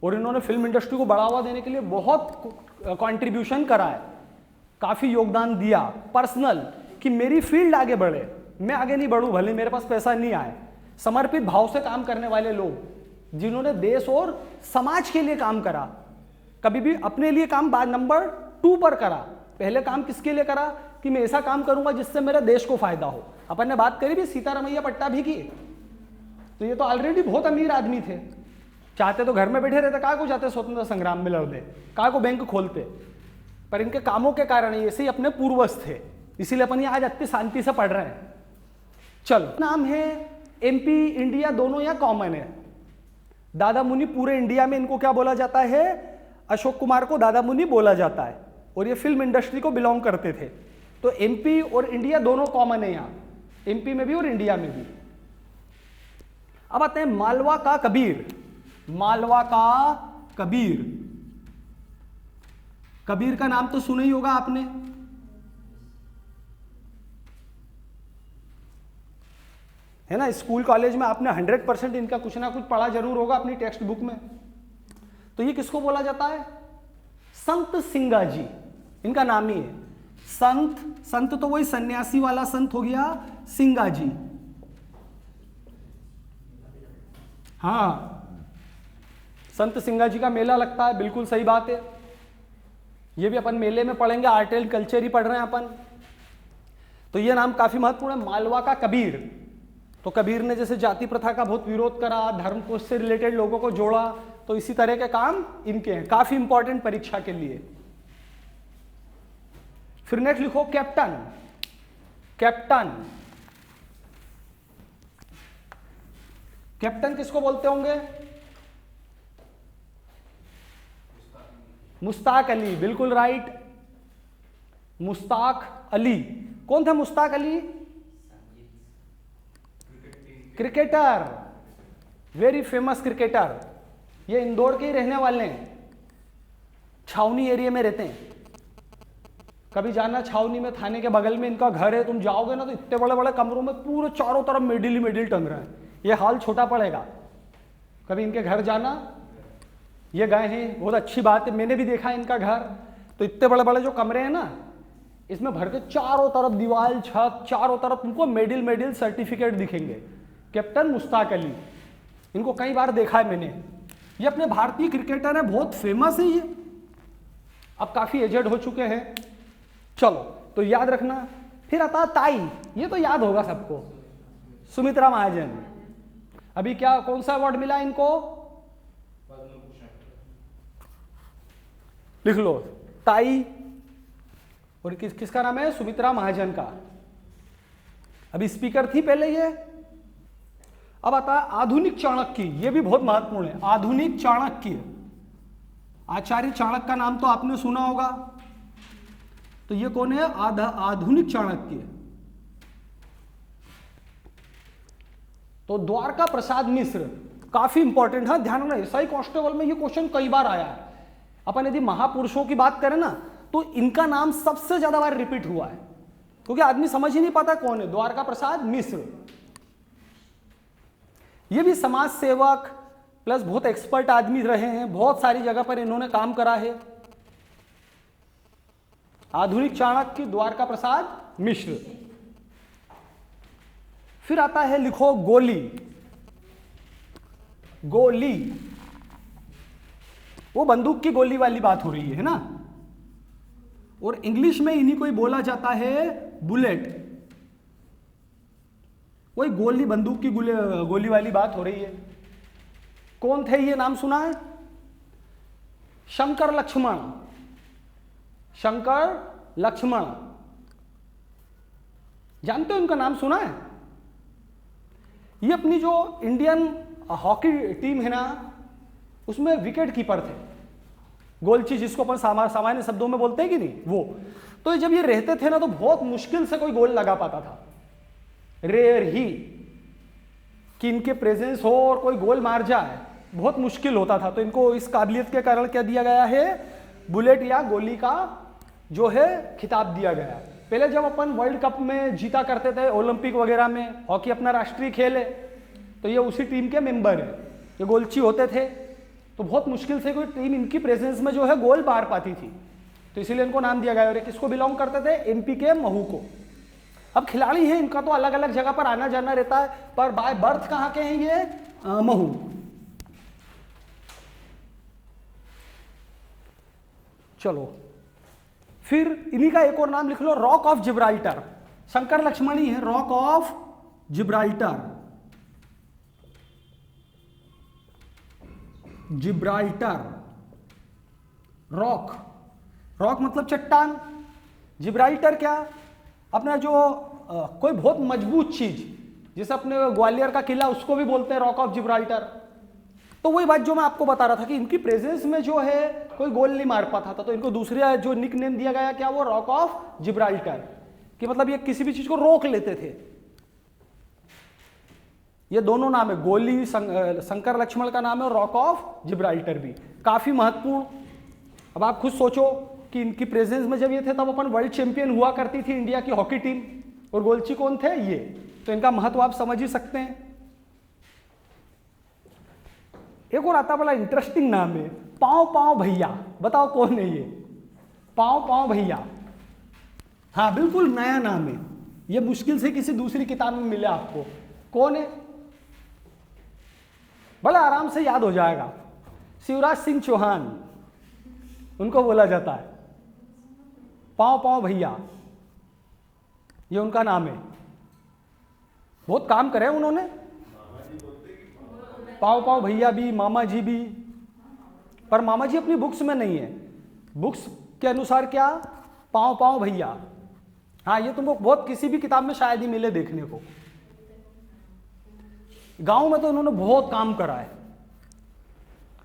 और इन्होंने फिल्म इंडस्ट्री को बढ़ावा देने के लिए बहुत कंट्रीब्यूशन करा है, काफी योगदान दिया पर्सनल, कि मेरी फील्ड आगे बढ़े, मैं आगे नहीं बढ़ूं भले मेरे पास पैसा नहीं आए। समर्पित भाव से काम करने वाले लोग जिन्होंने देश और समाज के लिए काम करा, कभी भी अपने लिए काम बाद नंबर 2 पर करा। पहले काम किसके लिए करा? कि मैं ऐसा काम करूंगा जिससे मेरे देश को फायदा हो। अपन ने बात करी भी सीतारमैया पट्टा भी की, तो ये तो ऑलरेडी बहुत अमीर आदमी थे, चाहते तो घर में बैठे रहते, कहा को जाते स्वतंत्रता संग्राम में लड़ने, कहा को बैंक खोलते, पर इनके कामों के कारण ऐसे ही अपने पूर्वज थे, इसीलिए अपन ये आज इतनी शांति से पढ़ रहे हैं। चलो, नाम है एमपी इंडिया दोनों या कॉमन है। दादा मुनि पूरे इंडिया में इनको क्या बोला जाता है? अशोक कुमार को दादा मुनि बोला जाता है। और ये फिल्म इंडस्ट्री को बिलोंग करते थे। तो एमपी और इंडिया दोनों कॉमन है, यहां एमपी में भी और इंडिया में भी। अब आते हैं मालवा का कबीर। मालवा का कबीर, कबीर का नाम तो सुना ही होगा आपने, है ना? स्कूल कॉलेज में आपने 100% इनका कुछ ना कुछ पढ़ा जरूर होगा अपनी टेक्स्ट बुक में। तो ये किसको बोला जाता है? संत सिंगा जी, इनका नाम ही है संत। संत तो वही सन्यासी वाला संत हो गया, सिंगा जी। हाँ, संत सिंगा जी का मेला लगता है, बिल्कुल सही बात है। ये भी अपन मेले में पढ़ेंगे, आर्ट एंड कल्चर ही पढ़ रहे हैं अपन। तो ये नाम काफी महत्वपूर्ण है, मालवा का कबीर। तो कबीर ने जैसे जाति प्रथा का बहुत विरोध करा, धर्म को से रिलेटेड लोगों को जोड़ा, तो इसी तरह के काम इनके हैं, काफी इंपॉर्टेंट परीक्षा के लिए। फिर नेक्स्ट लिखो कैप्टन। कैप्टन, कैप्टन किसको बोलते होंगे? मुश्ताक अली, बिल्कुल राइट, मुश्ताक अली। कौन था Mushtaq Ali? Cricketer, very famous cricketer. ये इंदौर के ही रहने वाले हैं, छावनी एरिया में रहते हैं। कभी जाना छावनी में, थाने के बगल में इनका घर है, तुम जाओगे ना तो इतने बड़े बड़े कमरों में पूरे चारों तरफ मेडल ही मेडल टंग रहे हैं। ये हाल छोटा पड़ेगा, कभी इनके घर जाना। ये गए हैं, बहुत अच्छी बात है, मैंने भी देखा है इनका घर। तो इतने बड़े बड़े जो कमरे हैं ना, इसमें भर के चारों तरफ दीवार, छत, चारों तरफ तुमको मेडल मेडल सर्टिफिकेट दिखेंगे। कैप्टन मुश्ताक अली, इनको कई बार देखा है मैंने। ये अपने भारतीय क्रिकेटर है, बहुत फेमस है ये, अब काफी एजेड हो चुके हैं। चलो, तो याद रखना। फिर आता ताई, ये तो याद होगा सबको, सुमित्रा महाजन। अभी क्या, कौन सा अवार्ड मिला इनको? लिख लो, ताई। और किसका नाम है? सुमित्रा महाजन का। अभी स्पीकर थी पहले ये। अब आता है आधुनिक चाणक्य, ये भी बहुत महत्वपूर्ण है। आधुनिक चाणक्य, आचार्य चाणक्य का नाम तो आपने सुना होगा। तो ये कौन है? आधुनिक चाणक्य। तो द्वारका प्रसाद मिश्र, काफी इंपॉर्टेंट है, ध्यान रखना। एसआई कांस्टेबल में ये क्वेश्चन कई बार आया है। अपन यदि महापुरुषों की बात करें ना, तो इनका नाम सबसे ज्यादा बार रिपीट हुआ है, क्योंकि आदमी समझ ही नहीं पाता कौन है। द्वारका प्रसाद मिश्र, ये भी समाज सेवक प्लस बहुत एक्सपर्ट आदमी रहे हैं, बहुत सारी जगह पर इन्होंने काम करा है। आधुनिक चाणक्य द्वारका प्रसाद मिश्र। फिर आता है, लिखो गोली। गोली वो बंदूक की गोली वाली बात हो रही है ना, और इंग्लिश में इन्हीं को ही बोला जाता है बुलेट। वही गोली, बंदूक की गोली वाली बात हो रही है। कौन थे ये, नाम सुना है? शंकर लक्ष्मण। शंकर लक्ष्मण, जानते हो, इनका नाम सुना है? ये अपनी जो इंडियन हॉकी टीम है ना, उसमें विकेट कीपर थे, गोलची जिसको अपन सामान्य शब्दों में बोलते हैं कि नहीं, वो। तो जब ये रहते थे ना, तो बहुत मुश्किल से कोई गोल लगा पाता था, रेयर ही कि इनके प्रेजेंस हो और कोई गोल मार जाए, बहुत मुश्किल होता था। तो इनको इस काबिलियत के कारण क्या दिया गया है, बुलेट या गोली का जो है खिताब दिया गया। पहले जब अपन वर्ल्ड कप में जीता करते थे, ओलंपिक वगैरह में, हॉकी अपना राष्ट्रीय खेल है, तो ये उसी टीम के मेंबर है, ये गोलची होते थे। तो बहुत मुश्किल से कोई टीम इनकी प्रेजेंस में जो है गोल मार पाती थी, तो इसीलिए इनको नाम दिया गया। और किसको बिलोंग करते थे, एमपी के महू को। अब खिलाड़ी हैं, इनका तो अलग अलग जगह पर आना जाना रहता है, पर बाय बर्थ कहाँ के हैं ये, महू। चलो, फिर इन्हीं का एक और नाम लिख लो, rock of Gibraltar. Shankar Lakshman ही है, rock of Gibraltar. Gibraltar, rock, rock मतलब चट्टान, जिब्राल्टर क्या, अपना जो कोई बहुत मजबूत चीज, जैसे अपने ग्वालियर का किला, उसको भी बोलते हैं रॉक ऑफ जिब्राल्टर। तो वही बात जो मैं आपको बता रहा था कि इनकी प्रेजेंस में जो है कोई गोल नहीं मार पाता था, तो इनको दूसरा जो निक नेम दिया गया क्या, वो रॉक ऑफ जिब्राल्टर, कि मतलब ये किसी भी चीज को रोक लेते थे। ये दोनों नाम है, गोली शंकर लक्ष्मण का नाम है और रॉक ऑफ जिब्राल्टर भी काफी महत्वपूर्ण। अब आप खुद सोचो कि इनकी प्रेजेंस में जब ये थे, तब अपन वर्ल्ड चैंपियन हुआ करती थी इंडिया की हॉकी टीम, और गोलची कौन थे, ये। तो इनका महत्व आप समझ ही सकते हैं। एक और आता बड़ा इंटरेस्टिंग नाम है, पांव पांव भैया। बताओ कौन है ये, पांव पांव भैया। हाँ, बिल्कुल नया नाम है, ये मुश्किल से किसी दूसरी किताब में मिले आपको। कौन है, बड़ा आराम से याद हो जाएगा, शिवराज सिंह चौहान, उनको बोला जाता है पांव पांव भैया, ये उनका नाम है। बहुत काम करे उन्होंने, पाव पाव भैया भी, मामा जी भी, पर मामा जी अपनी बुक्स में नहीं है। बुक्स के अनुसार क्या, पाव पाव भैया। हाँ, ये तुमको बहुत किसी भी किताब में शायद ही मिले देखने को। गांव में तो उन्होंने बहुत काम करा है।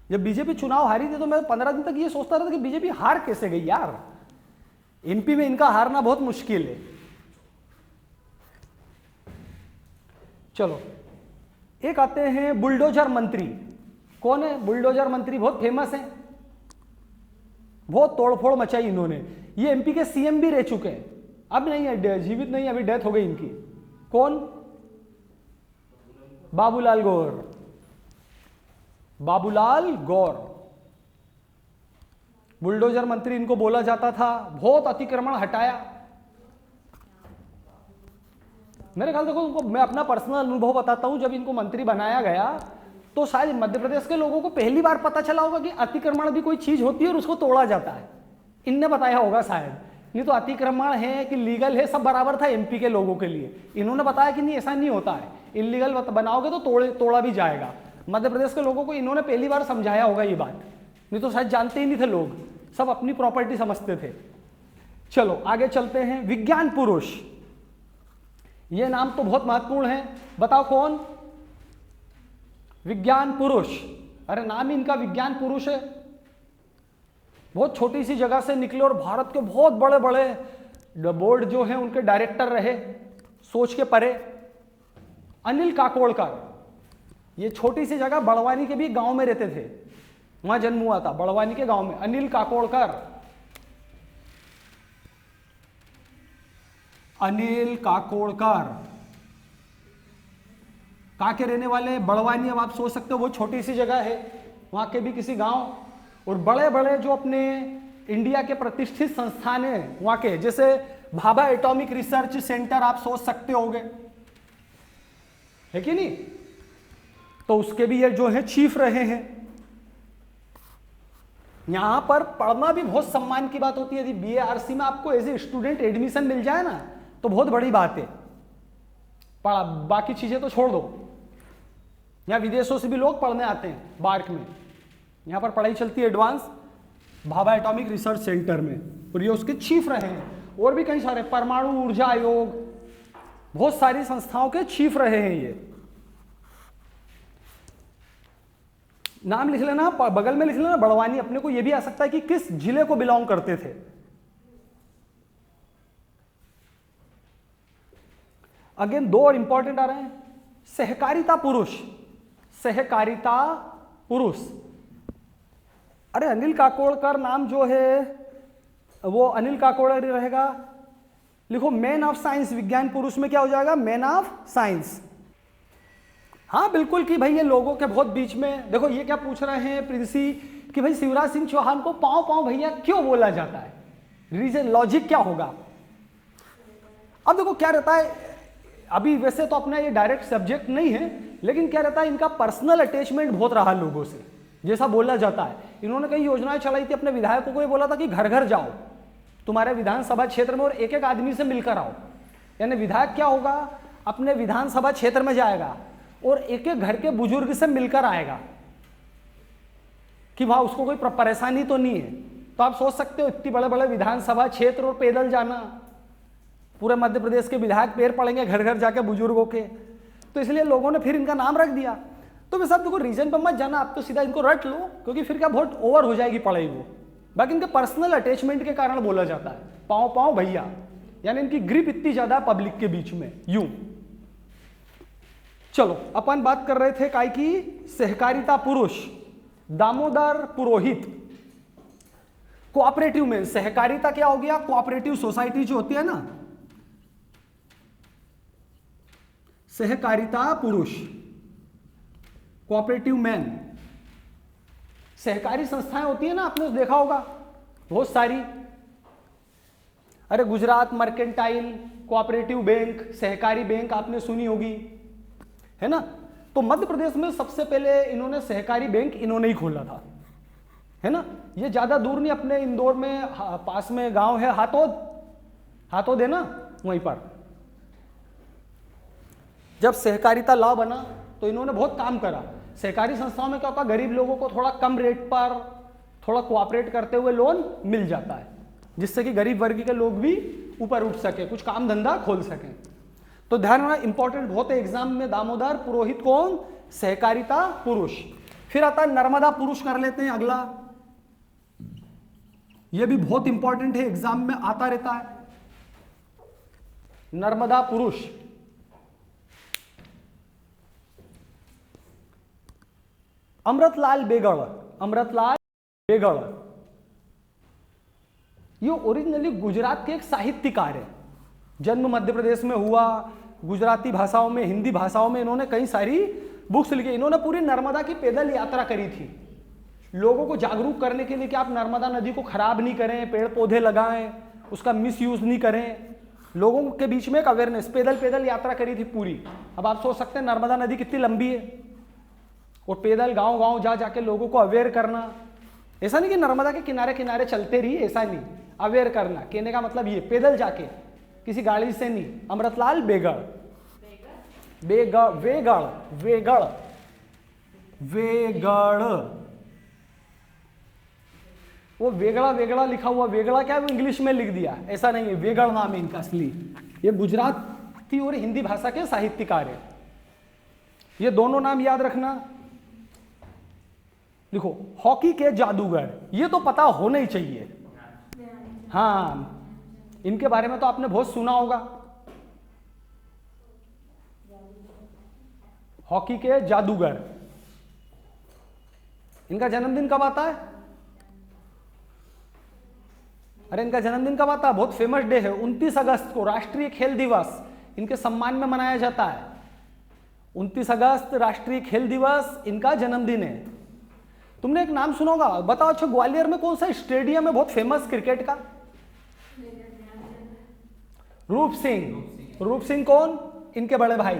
जब बीजेपी चुनाव हारी थी, तो मैं 15 दिन तक ये सोचता रहा था कि बीजेपी हार कैसे गई यार, एमपी में इनका हारना बहुत मुश्किल है। चलो, एक आते हैं बुलडोजर मंत्री। कौन है बुलडोजर मंत्री, बहुत फेमस है, बहुत तोड़फोड़ मचाई इन्होंने। ये एमपी के सीएम भी रह चुके हैं, अब नहीं है, जीवित नहीं, अभी डेथ हो गई इनकी। कौन, बाबूलाल गौर। बाबूलाल गौर बुलडोजर मंत्री इनको बोला जाता था, बहुत अतिक्रमण हटाया। मेरे ख्याल देखो, मैं अपना पर्सनल अनुभव बताता हूं, जब इनको मंत्री बनाया गया, तो शायद मध्य प्रदेश के लोगों को पहली बार पता चला होगा कि अतिक्रमण भी कोई चीज होती है और उसको तोड़ा जाता है। इनने बताया होगा शायद, नहीं तो अतिक्रमण है कि लीगल है, सब बराबर था एमपी के लोगों के लिए। इन्होंने बताया कि नहीं, ऐसा नहीं होता है, इलीगल बनाओगे तो तोड़ा भी जाएगा। मध्य प्रदेश के लोगों को इन्होंने पहली बार समझाया होगा ये बात, नहीं तो शायद जानते ही नहीं थे लोग, सब अपनी प्रॉपर्टी समझते थे। चलो आगे चलते हैं, विज्ञान पुरुष। ये नाम तो बहुत महत्वपूर्ण है, बताओ कौन, विज्ञान पुरुष। अरे नाम ही इनका विज्ञान पुरुष है। बहुत छोटी सी जगह से निकले और भारत के बहुत बड़े बड़े बोर्ड जो हैं उनके डायरेक्टर रहे, सोच के परे। अनिल काकोड़कर, ये छोटी सी जगह बड़वानी के भी गांव में रहते थे, वहां जन्म हुआ था, बड़वानी के गांव में। अनिल काकोड़कर, अनिल काकोड़कर कहाँ के रहने वाले, बड़वानी। अब आप सोच सकते हो वो छोटी सी जगह है, वहां के भी किसी गांव। और बड़े बड़े जो अपने इंडिया के प्रतिष्ठित संस्थान हैं वहां के, जैसे भाभा एटॉमिक रिसर्च सेंटर आप सोच सकते होगे, है कि नहीं? तो उसके भी ये जो है चीफ रहे हैं। यहां पर पढ़ना भी बहुत सम्मान की बात होती है। यदि बीएआरसी में आपको एज ए स्टूडेंट एडमिशन मिल जाए ना तो बहुत बड़ी बात है। पढ़ा, बाकी चीजें तो छोड़ दो। यहां विदेशों से भी लोग पढ़ने आते हैं बार्क में। यहां पर पढ़ाई चलती है advance Bhabha atomic research centre में, और ये उसके चीफ रहे हैं। और भी कई सारे परमाणु ऊर्जा आयोग, बहुत सारी संस्थाओं के चीफ रहे हैं ये। नाम लिख लेना, बगल में लिख लेना बड़वानी। अपने को ये भी आ सकता है कि किस जिले को बिलोंग करते थे। अगेन दो और इंपॉर्टेंट आ रहे हैं। सहकारिता पुरुष, सहकारिता पुरुष। अरे अनिल काकोड़कर नाम जो है वो अनिल काकोड़कर रहेगा। लिखो मैन ऑफ साइंस, विज्ञान पुरुष में क्या हो जाएगा? Man of science. हाँ बिल्कुल कि भाई ये लोगों के बहुत बीच में। देखो ये क्या पूछ रहे हैं प्रिंसी कि भाई शिवराज सिंह चौहान को पांव पांव भैया क्यों बोला जाता है? रीजन, लॉजिक क्या होगा? अब देखो क्या रहता है, अभी वैसे तो अपना ये डायरेक्ट सब्जेक्ट नहीं है, लेकिन क्या रहता है इनका पर्सनल अटैचमेंट बहुत रहा लोगों से, जैसा बोला जाता है। इन्होंने कई योजनाएं चलाई थी, अपने विधायकों को ये बोला था कि घर घर जाओ तुम्हारे विधानसभा क्षेत्र में और एक एक आदमी से मिलकर आओ। यानी विधायक क्या होगा, अपने विधानसभा क्षेत्र में जाएगा और एक एक घर के बुजुर्ग से मिलकर आएगा कि वहां उसको कोई परेशानी तो नहीं है। तो आप सोच सकते हो इतने बड़े बड़े विधानसभा क्षेत्र और पैदल जाना, पूरे मध्य प्रदेश के विधायक पैर पड़ेंगे घर घर जाके बुजुर्गों के। तो इसलिए लोगों ने फिर इनका नाम रख दिया। तो वैसे देखो रीजन पर मत जाना, आप तो सीधा इनको रट लो, क्योंकि फिर क्या बहुत ओवर हो जाएगी पढ़ाई वो। बाकी इनके पर्सनल अटैचमेंट के कारण बोला जाता है पाँव पाँव भैया, यानी इनकी ग्रिप इतनी ज्यादा पब्लिक के बीच में यूं। चलो अपन बात कर रहे थे काय की, सहकारिता पुरुष दामोदर पुरोहित। कोऑपरेटिव में सहकारिता क्या हो गया? कोऑपरेटिव सोसाइटी जो होती है ना, सहकारिता पुरुष, कोऑपरेटिव मैन। सहकारी संस्थाएं होती है ना, आपने देखा होगा बहुत सारी। अरे गुजरात मर्केंटाइल कोऑपरेटिव बैंक, सहकारी बैंक आपने सुनी होगी, है ना। तो मध्य प्रदेश में सबसे पहले इन्होंने सहकारी बैंक इन्होंने ही खोला था, है ना। ये ज्यादा दूर नहीं, अपने इंदौर में पास में गांव है हातोद, हातोद है ना, वहीं पर। जब सहकारिता लॉ बना तो इन्होंने बहुत काम करा। सहकारी संस्थाओं में क्या होता है, गरीब लोगों को थोड़ा कम रेट पर थोड़ा कोऑपरेट करते हुए लोन मिल जाता है, जिससे कि गरीब वर्ग के लोग भी ऊपर उठ सके, कुछ काम धंधा खोल सकें। तो ध्यान रखना, इंपॉर्टेंट बहुत है एग्जाम में। दामोदर पुरोहित कौन? सहकारिता पुरुष। फिर आता है नर्मदा पुरुष, कर लेते हैं अगला। यह भी बहुत इंपॉर्टेंट है, एग्जाम में आता रहता है। नर्मदा पुरुष, अमृतलाल बेगड़, अमृतलाल बेगड़ ये ओरिजिनली गुजरात के एक साहित्यकार है। जन्म मध्य प्रदेश में हुआ, गुजराती भाषाओं में, हिंदी भाषाओं में इन्होंने कई सारी बुक्स लिखी। इन्होंने पूरी नर्मदा की पैदल यात्रा करी थी, लोगों को जागरूक करने के लिए कि आप नर्मदा नदी को खराब नहीं करें, पेड़ पौधे लगाएं, उसका मिस यूज नहीं करें। लोगों के बीच में एक अवेयरनेस, पैदल पैदल यात्रा करी थी पूरी। अब आप सोच सकते हैं नर्मदा नदी कितनी लंबी है, और पैदल गांव गांव जा जाके लोगों को अवेयर करना। ऐसा नहीं कि नर्मदा के किनारे किनारे चलते रही, ऐसा नहीं, अवेयर करना कहने का मतलब ये पैदल जाके, किसी गाड़ी से नहीं। अमृतलाल बेगड़, बेगड़ वेगड़ वेगड़ वेगड़, वो वेगड़ा वेगड़ा लिखा हुआ, वेगड़ा क्या वो इंग्लिश में लिख दिया, ऐसा नहीं है, वेगड़ नाम है इनका असली। ये गुजराती और हिंदी भाषा के साहित्यकार है। ये दोनों नाम याद रखना। देखो हॉकी के जादूगर, ये तो पता होना ही चाहिए। हाँ, इनके बारे में तो आपने बहुत सुना होगा। हॉकी के जादूगर, इनका जन्मदिन कब आता है? अरे इनका जन्मदिन कब आता है? बहुत फेमस डे है, 29 अगस्त को राष्ट्रीय खेल दिवस इनके सम्मान में मनाया जाता है। 29 अगस्त राष्ट्रीय खेल दिवस, इनका जन्मदिन है। तुमने एक नाम सुना होगा, बताओ अच्छा, ग्वालियर में कौन सा स्टेडियम है बहुत फेमस क्रिकेट का? रूप सिंह। रूप सिंह कौन? इनके बड़े भाई।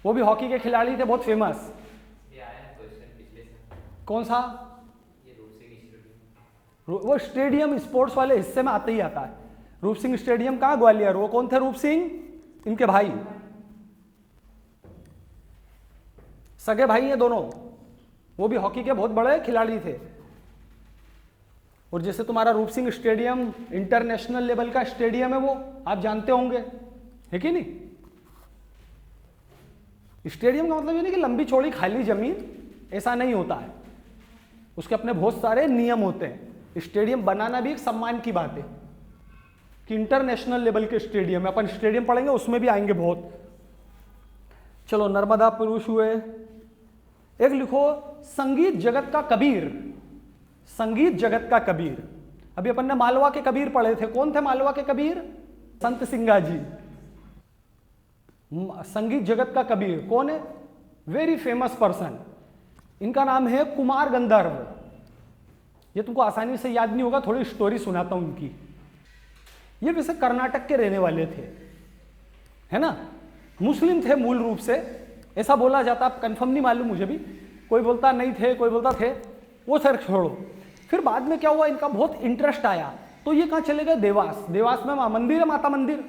वो भी हॉकी के खिलाड़ी थे, बहुत फेमस। कौन सा? वो स्टेडियम स्पोर्ट्स वाले हिस्से में आते ही आता है। रूप सिंह स्टेडियम कहाँ? ग्वालियर। वो कौन थे रूप सिंह? इनके भाई, सगे भाई हैं दोनों। वो भी हॉकी के बहुत बड़े खिलाड़ी थे। और जैसे तुम्हारा रूप सिंह स्टेडियम इंटरनेशनल लेवल का स्टेडियम है, वो आप जानते होंगे, है कि नहीं? स्टेडियम का मतलब ये नहीं कि लंबी चौड़ी खाली जमीन, ऐसा नहीं होता है। उसके अपने बहुत सारे नियम होते हैं। स्टेडियम बनाना भी एक सम्मान की बात है कि इंटरनेशनल लेवल के स्टेडियम है। अपन स्टेडियम पढ़ेंगे, उसमें भी आएंगे बहुत। चलो, नर्मदा पुरुष हुए। एक लिखो, संगीत जगत का कबीर। संगीत जगत का कबीर। अभी अपन ने मालवा के कबीर पढ़े थे। कौन थे मालवा के कबीर? संत सिंगा जी। संगीत जगत का कबीर कौन है? Very famous person. इनका नाम है कुमार गंधर्व। ये तुमको आसानी से याद नहीं होगा, थोड़ी स्टोरी सुनाता हूं उनकी। ये वैसे कर्नाटक के रहने वाले थे, है ना? मुस्लिम थे मूल रूप से, ऐसा बोला जाता, कंफर्म नहीं मालूम मुझे भी। कोई बोलता नहीं थे, कोई बोलता थे, वो सर छोड़ो। फिर बाद में क्या हुआ, इनका बहुत इंटरेस्ट आया, तो ये कहाँ चले गए? देवास। देवास में मंदिर है, माता मंदिर।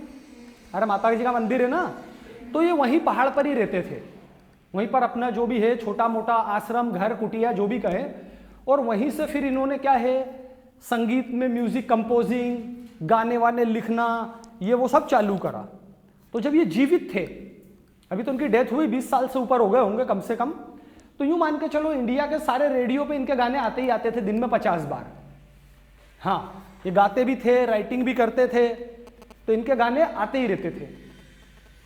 अरे माता जी का मंदिर है ना, तो ये वहीं पहाड़ पर ही रहते थे। वहीं पर अपना जो भी है छोटा मोटा आश्रम, घर, कुटिया, जो भी कहे। और वहीं से फिर इन्होंने क्या है, संगीत में म्यूजिक कंपोजिंग, गाने वाने लिखना, ये वो सब चालू करा। तो जब ये जीवित थे, अभी तो उनकी डेथ हुई 20 साल से ऊपर हो गए होंगे कम से कम, तो यूं मान के चलो इंडिया के सारे रेडियो पे इनके गाने आते ही आते थे, दिन में 50 बार। हाँ, ये गाते भी थे, राइटिंग भी करते थे, तो इनके गाने आते ही रहते थे।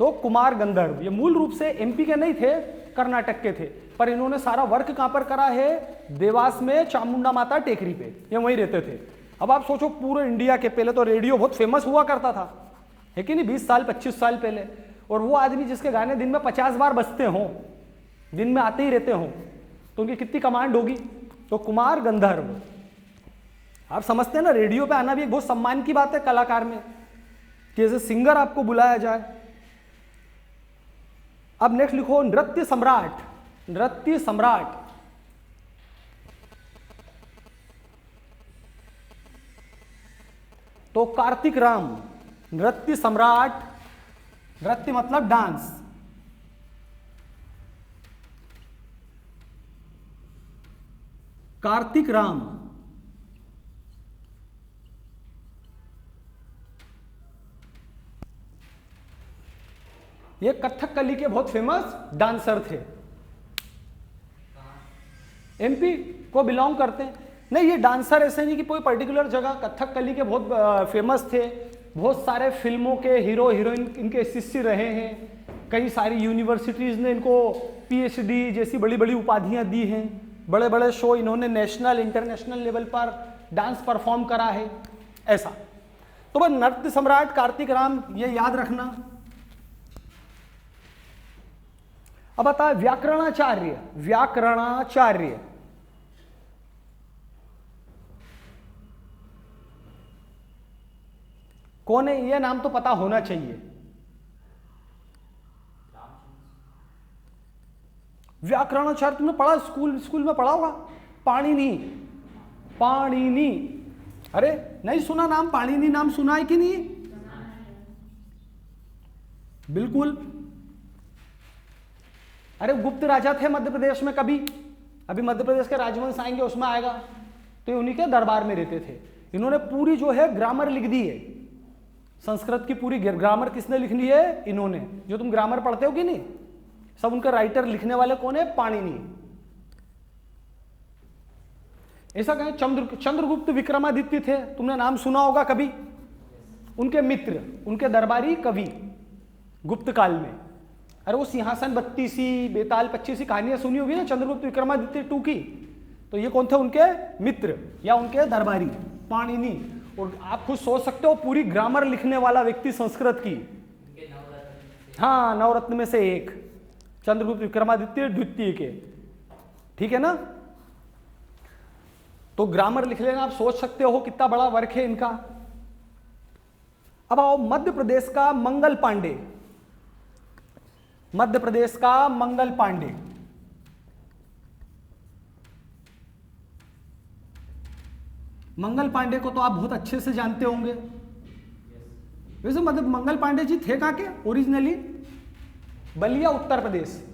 तो कुमार गंधर्व ये मूल रूप से एमपी के नहीं थे, कर्नाटक के थे, पर इन्होंने सारा वर्क कहां पर करा है? देवास में चामुंडा माता टेकरी पे, ये वहीं रहते थे। अब आप सोचो, पूरे इंडिया के, पहले तो रेडियो बहुत फेमस हुआ करता था, है कि नहीं, 20 साल 25 साल पहले। और वो आदमी जिसके गाने दिन में 50 बार बजते हों, दिन में आते ही रहते हों, तो उनकी कितनी कमांड होगी? तो कुमार गंधर्व, आप समझते हैं ना, रेडियो पे आना भी एक बहुत सम्मान की बात है कलाकार में, कि ऐसे सिंगर आपको बुलाया जाए। अब नेक्स्ट लिखो, नृत्य सम्राट। नृत्य सम्राट, तो कार्तिक राम। नृत्य सम्राट, नृत्य मतलब डांस। कार्तिक राम ये कथकली के बहुत फेमस डांसर थे, एमपी को बिलोंग करते हैं। नहीं, ये डांसर ऐसे नहीं कि कोई पर्टिकुलर जगह, कथकली के बहुत फेमस थे। बहुत सारे फिल्मों के हीरो हीरोइन इनके शिष्य रहे हैं। कई सारी यूनिवर्सिटीज़ ने इनको पीएचडी जैसी बड़ी बड़ी उपाधियां दी हैं। बड़े बड़े शो इन्होंने नेशनल इंटरनेशनल लेवल पर डांस परफॉर्म करा है, ऐसा। तो बस नृत्य सम्राट कार्तिक राम, ये याद रखना। अब बता, व्याकरणाचार्य। व्याकरणाचार्य कौन है? ये नाम तो पता होना चाहिए। व्याकरणाचार्य तुमने पढ़ा, स्कूल में पढ़ा होगा। पाणिनि। पाणिनि, अरे नहीं सुना नाम? पाणिनि नाम सुना है कि नहीं? बिल्कुल। अरे गुप्त राजा थे मध्य प्रदेश में कभी, अभी मध्य प्रदेश के राजवंश आएंगे उसमें आएगा, तो ये उन्हीं के दरबार में रहते थे। इन्होंने पूरी जो है ग्रामर लिख दी है, संस्कृत की पूरी ग्रामर किसने लिखनी है? इन्होंने। जो तुम ग्रामर पढ़ते हो कि नहीं, सब उनका राइटर लिखने वाले कौन है? पाणिनि। ऐसा कहें चंद्रगुप्त विक्रमादित्य थे, तुमने नाम सुना होगा कभी। उनके मित्र, उनके दरबारी कवि गुप्त काल में। अरे वो सिंहासन 32 बेताल 25 कहानियां सुनी होगी ना चंद्रगुप्त विक्रमादित्य 2 की, तो ये कौन थे? उनके मित्र या उनके दरबारी, पाणिनि। और आप खुद सोच सकते हो, पूरी ग्रामर लिखने वाला व्यक्ति संस्कृत की। हाँ, नवरत्न में से एक, चंद्रगुप्त विक्रमादित्य द्वितीय के, ठीक है ना। तो ग्रामर लिख लेना, आप सोच सकते हो कितना बड़ा वर्क है इनका। अब आओ मध्य प्रदेश का मंगल पांडे। मध्य प्रदेश का मंगल पांडे। मंगल पांडे को तो आप बहुत अच्छे से जानते होंगे। वैसे मतलब मंगल पांडे जी थे कहां के ओरिजिनली? बलिया उत्तर प्रदेश।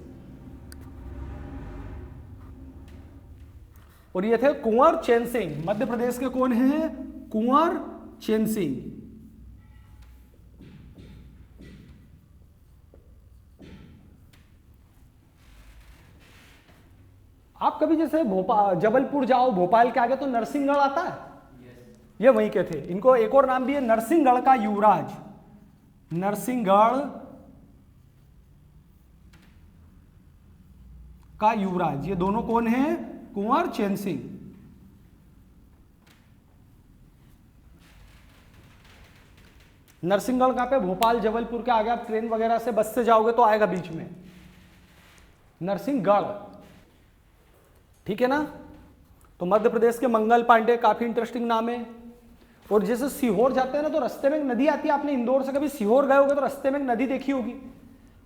और ये थे कुंवर चैन सिंह। मध्य प्रदेश के कौन हैं? कुंवर चैन सिंह। आप कभी जैसे भोपाल जबलपुर जाओ, भोपाल के आगे तो नरसिंहगढ़ आता है। ये वहीं के थे। इनको एक और नाम भी है नरसिंहगढ़ का युवराज। नरसिंहगढ़ का युवराज। ये दोनों कौन हैं? कुंवर चैन सिंह। नरसिंहगढ़ कहां पे? भोपाल जबलपुर के आगे। आप ट्रेन वगैरह से बस से जाओगे तो आएगा बीच में नरसिंहगढ़। ठीक है ना? तो मध्य प्रदेश के मंगल पांडे काफी इंटरेस्टिंग नाम है। और जैसे सीहोर जाते हैं ना तो रास्ते में एक नदी आती है। आपने इंदौर से कभी सीहोर गए होगे तो रास्ते में एक नदी देखी होगी,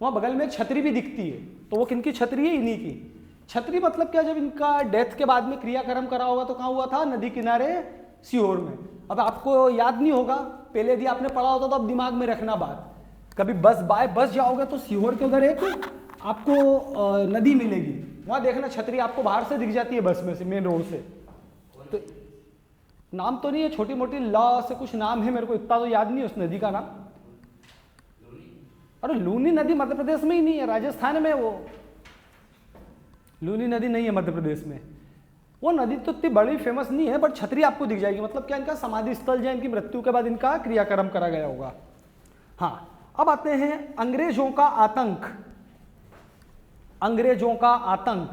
वहां बगल में एक छतरी भी दिखती है। तो वो किनकी छतरी है? इन्हीं की छतरी। मतलब क्या, जब इनका डेथ के बाद में क्रियाक्रम करा होगा तो कहाँ हुआ था? नदी किनारे सीहोर में। अब आपको याद नहीं होगा, पहले यदि आपने पढ़ा होता तो अब दिमाग में रखना बात। कभी बस बाय बस जाओगे तो सीहोर के उधर एक आपको नदी मिलेगी, वहां देखना छतरी आपको बाहर से दिख जाती है बस में से, मेन रोड से। तो नाम तो नहीं है, छोटी मोटी ला से कुछ नाम है, मेरे को इतना तो याद नहीं है उस नदी का नाम। अरे लूनी नदी मध्य प्रदेश में ही नहीं है, राजस्थान में। वो लूनी नदी नहीं है मध्य प्रदेश में। वो नदी तो इतनी बड़ी फेमस नहीं है, बट छतरी आपको दिख जाएगी। मतलब क्या, इनका समाधि स्थल जो है, इनकी मृत्यु के बाद इनका क्रियाक्रम करा गया होगा। हाँ, अब आते हैं अंग्रेजों का आतंक। अंग्रेजों का आतंक।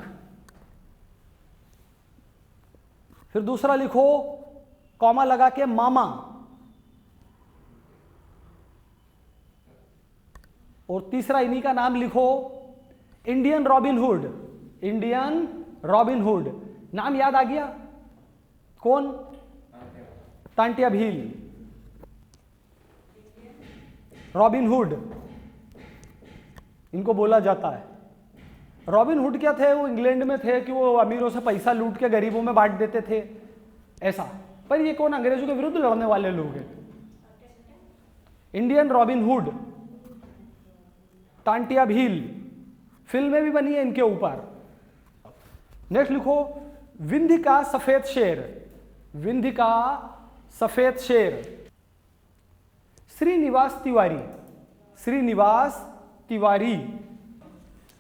फिर दूसरा लिखो कॉमा लगा के मामा। और तीसरा इन्हीं का नाम लिखो Indian Robin hood. Indian Robin hood. नाम याद आ गया? कौन? तांटिया भील। रॉबिन हुड इनको बोला जाता है। रॉबिन हुड क्या थे? वो इंग्लैंड में थे कि वो अमीरों से पैसा लूट के गरीबों में बांट देते थे, ऐसा। पर ये कौन? अंग्रेजों के विरुद्ध लड़ने वाले लोग हैं। Indian Robin Hood, Tantia Bhil. फिल्में भी बनी है इनके ऊपर। नेक्स्ट लिखो विंध्य का सफेद शेर। विंध्य का सफेद शेर। श्रीनिवास तिवारी। श्रीनिवास तिवारी।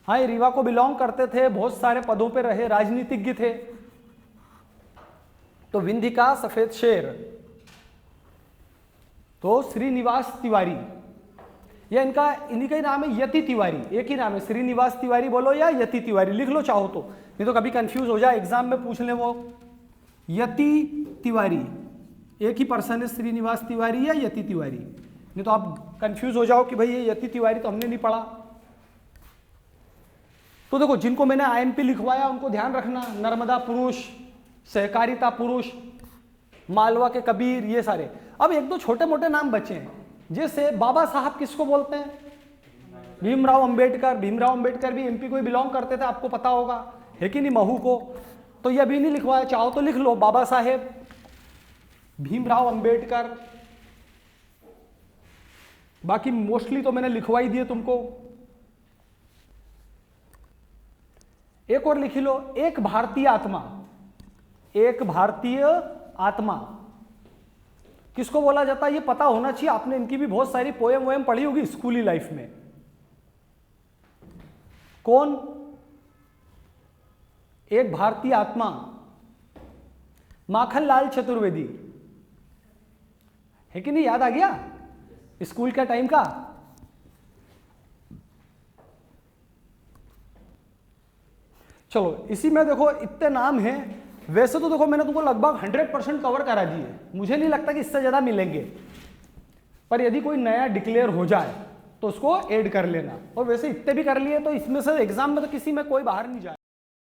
हाँ, ये रीवा को बिलोंग करते थे, बहुत सारे पदों पे रहे, राजनीतिज्ञ थे। तो विंध्य का सफेद शेर तो श्रीनिवास तिवारी। या इनका इन्हीं का ही नाम है यति तिवारी। एक ही नाम है, श्रीनिवास तिवारी बोलो या यति तिवारी, लिख लो चाहो तो, नहीं तो कभी कंफ्यूज हो जाए, एग्जाम में पूछ ले वो। यति तिवारी एक ही पर्सन है, श्रीनिवास तिवारी या यति तिवारी, नहीं तो आप कंफ्यूज हो जाओ कि भाई ये यति तिवारी तो हमने नहीं पढ़ा। तो देखो, जिनको मैंने आईएमपी लिखवाया उनको ध्यान रखना। नर्मदा पुरुष, सहकारिता पुरुष, मालवा के कबीर, ये सारे। अब एक दो छोटे मोटे नाम बचे हैं, जैसे बाबा साहब किसको बोलते हैं? भीमराव अंबेडकर। भीमराव अंबेडकर भी एमपी को ही बिलोंग करते थे, आपको पता होगा, है कि नहीं? महू को। तो ये अभी नहीं लिखवाया, चाहो तो लिख लो, बाबा साहेब भीमराव अंबेडकर। बाकी मोस्टली तो मैंने लिखवाई दिए तुमको। एक और लिख लो, एक भारतीय आत्मा। एक भारतीय आत्मा किसको बोला जाता है? ये पता होना चाहिए, आपने इनकी भी बहुत सारी पोएम वोएम पढ़ी होगी स्कूली लाइफ में। कौन? एक भारतीय आत्मा, माखनलाल चतुर्वेदी, है कि नहीं? याद आ गया स्कूल का टाइम का। चलो, इसी में देखो इतने नाम हैं। वैसे तो देखो मैंने तुमको लगभग 100% कवर करा दिए, मुझे नहीं लगता कि इससे ज्यादा मिलेंगे, पर यदि कोई नया डिक्लेयर हो जाए तो उसको ऐड कर लेना। और वैसे इतने भी कर लिए तो इसमें से एग्जाम में तो किसी में कोई बाहर नहीं जाए।